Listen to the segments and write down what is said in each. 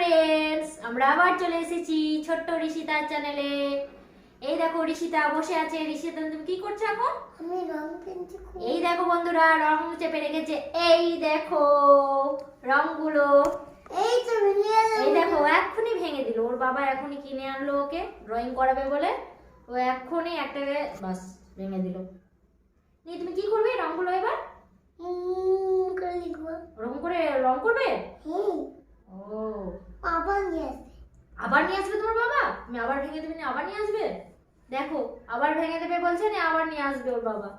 Friends, আমরা আবার চলে এসেছি ছোট্ট ঋষিতার চ্যানেলে। এই দেখো ঋষিতা বসে আছে। ঋষিতা তুমি কি করছো এখন? আমি রং পেন্সিল। এই দেখো বন্ধুরা, রং চেপে রেখেছে। এই দেখো রংগুলো। এই তো ভেঙে গেল। এই দেখো এক্ষুনি ভেঙে দিল। ওর বাবা এখনই কিনে আনলো ওকে ড্রয়িং করাবে বলে। ও এক্ষুনি একটাকে বাস ভেঙে দিল। নিয়ে তুমি কি করবে রংগুলো এবার? করে লিখবো। রং করবে? হুম। ও আবার নিয়ে আসবে। আবার নিয়ে আসবে তোমার বাবা? তুমি আবার ভেঙে দেবে না আবার নিয়ে আসবে? দেখো আবার ভেঙে দেবে বলছে না, আবার নিয়ে আসবে ওর বাবা।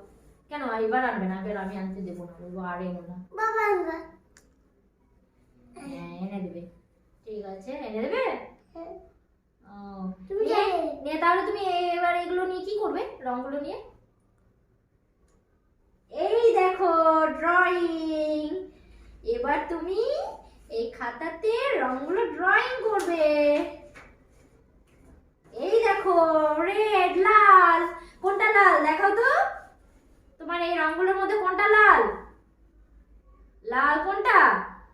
কেন এবার আনবে না? এবার আমি আনতে দেবো না, বলবো আর এনো না। বাবা আনবা। হ্যাঁ এনে দেবে, ঠিক আছে এনে দেবে। হ্যাঁ। ও তুমি নিয়ে জানো? নিয়ে তাহলে তুমি এবার এগুলো নিয়ে কি করবে রংগুলো নিয়ে? এই দেখো ড্রয়িং। এবার তুমি এই খাতাতে রংগুলো ড্রয়িং করবে। এই দেখো রেড, লাল। কোনটা লাল দেখাও তো। তোমার এই রংগুলোর মধ্যে কোনটা লাল? লাল কোনটা?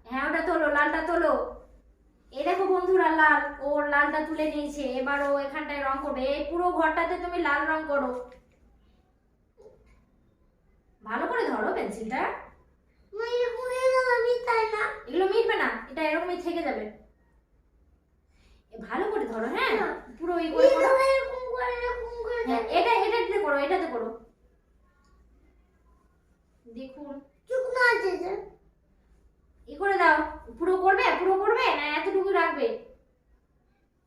হ্যাঁ ওটা তোলো, লালটা তোলো। এই দেখো বন্ধুরা লাল, ওর লালটা তুলে নিয়েছে। এবার ও এখানটায় রং করবে। এই পুরো ঘরটাতে তুমি লাল রং করো। ভালো করে ধরো পেন্সিলটা। মই হয়ে গেল আমি তাই না। এগুলো মিটবে না, এটা এরকমই থেকে যাবে। ভালো করে ধরো, হ্যাঁ পুরো এই করে করো। এরকম করে হ্যাঁ এটাতে করো, এটাতে করো। দেখুন চুপ না আছে যে। ই করে দাও। পুরো করবে না এতটুকু রাখবে?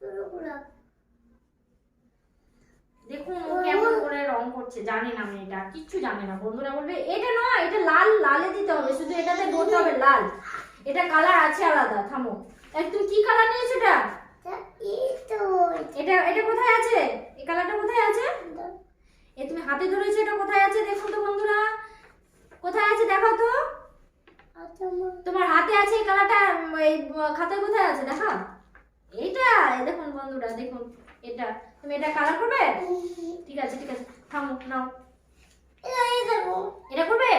পুরো পুরো। দেখুন ও কেমন করে রং করছে। জানি না আমি, এটা কিচ্ছু জানে না। বন্ধুরা বলবে এটা নয়, এটা লাল, লালে দিতে হবে, শুধু এটাতে বলতে হবে লাল। এটা কালার আছে আলাদা। থামো, তুমি কি কালার নিয়েছো? এই তো এটা কোথায় আছে? এই কালারটা কোথায় আছে? এ তুমি হাতে ধরেছো, এটা কোথায় আছে দেখো তো বন্ধুরা। কোথায় আছে দেখাও তো। আচ্ছা তোমার হাতে আছে এই কালারটা, এই খাতায় কোথায় আছে দেখাও। এইটা দেখুন বন্ধুরা, দেখুন এটা। তুমি এটা কালার করবে? ঠিক আছে থামো, নাও। এই দেখো। এটা করবে?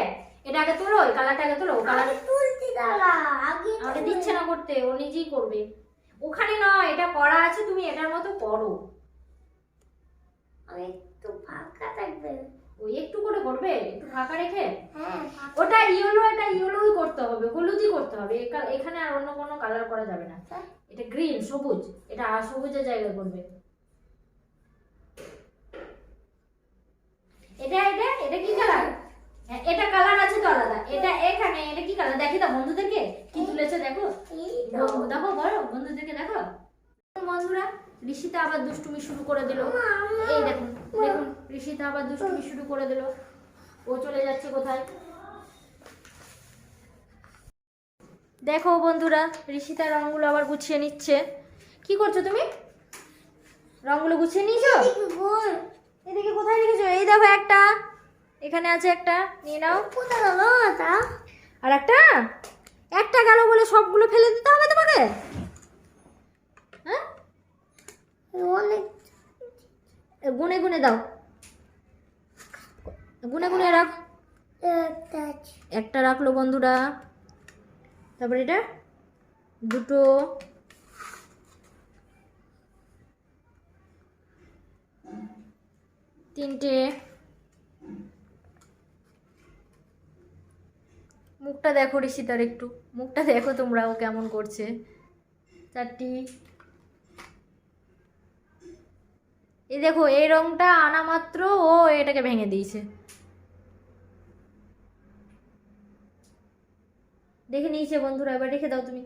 এটা আগে তোলো, এই কালারটা আগে তোলো। কালার তুলছি দাঁড়া। আগে আমাকে দিচ্ছে না করতে, ও নিজেই করবে। ওখানে নয়, এটা করা আছে, তুমি এটার মতো করো। আমি একটু ফাঁকা থাকবে। ওই একটু করে করবে, একটু ফাঁকা রেখে। হ্যাঁ ওটা ইয়েলো, এটা ইয়েলোই করতে হবে, হলুদই করতে হবে। এখানে আর অন্য কোনো কালার করা যাবে না। এটা গ্রিন, সবুজ। এটা সবুজের জায়গায় করবে। এটা এটা এটা কি কালার? এটা কালার আছে তো আলাদা। এটা এখানে এটা কি কালার দেখি দাও বন্ধুদেরকে। কি তুলেছে দেখো। দেখো বলো বন্ধুদেরকে দেখো। বন্ধুরা ঋষিতা আবার দুষ্টুমি শুরু করে দিল। এই দেখুন দেখুন ঋষিতা আবার দুষ্টুমি শুরু করে দিল। ও চলে যাচ্ছে কোথায় দেখো বন্ধুরা। ঋষিতা রংগুলো আবার গুছিয়ে নিচ্ছে। কি করছো তুমি? রংগুলো গুছিয়ে নিয়েছো? এদিকে কোথায় রেখেছো? এই দেখো একটা এখানে আছে, একটা নিয়ে নাও। কোথায় গেল তা? আর একটা গেল বলে সবগুলো ফেলে দিতে হবে তোমাকে? হ্যাঁ অনেক গুনে গুনে দাও, গুনে গুনে রাখ। একটা রাখলো বন্ধুরা। তারপর এটা দুটো, তিনটে। মুখটা দেখো ঋষিতার, একটু মুখটা দেখো তোমরা, ও কেমন করছে। চারটি। এই দেখো এই রংটা আনা মাত্র ও এটাকে ভেঙে দিয়েছে। দেখে নিয়েছে বন্ধুরা, এবার রেখে দাও তুমি।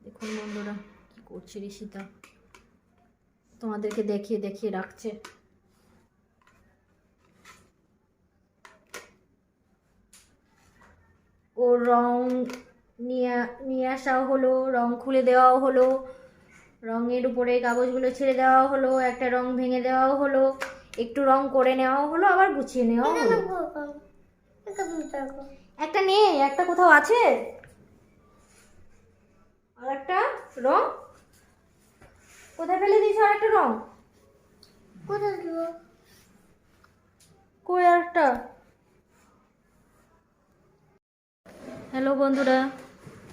দেখুন বন্ধুরা কি করছে ঋষিতা, তোমাদেরকে দেখিয়ে দেখিয়ে রাখছে। ওর রং নিয়ে আসাও হলো, রং খুলে দেওয়াও হলো, রঙের উপরে কাগজগুলো ছেড়ে দেওয়া হলো, একটা রং ভেঙে দেওয়াও হলো, একটু রং করে নেওয়াও হলো, আবার গুছিয়ে নেওয়াও হলো। একটা নেই, একটা কোথাও আছে। আর একটা রং কোথায় ফেলে দিয়েছো? আর একটা রং কোথায় গেল? কই? আর একটা হ্যালো বন্ধুরা,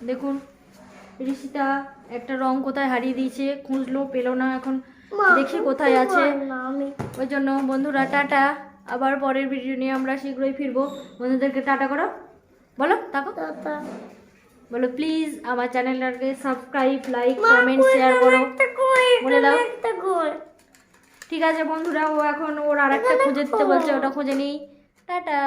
দেখুন ঋষিতা একটা রং কোথায় হারিয়ে দিয়েছে, খুঁজলো পেলো না, এখন দেখি কোথায় আছে। আমি ওই জন্য বন্ধুরা টাটা, আবার পরের ভিডিও নিয়ে আমরা শীঘ্রই ফিরবো। বন্ধুদেরকে টাটা করো, বলো তাকো, দাদা বলো প্লিজ আমার চ্যানেলটাকে সাবস্ক্রাইব, লাইক, কমেন্ট, শেয়ার করো, বলে দাও। একটা গোল ঠিক আছে বন্ধুরা, ও এখন ওর আরেকটা খুঁজে দিতে বলছে, ওটা খুঁজে নিই। টাটা।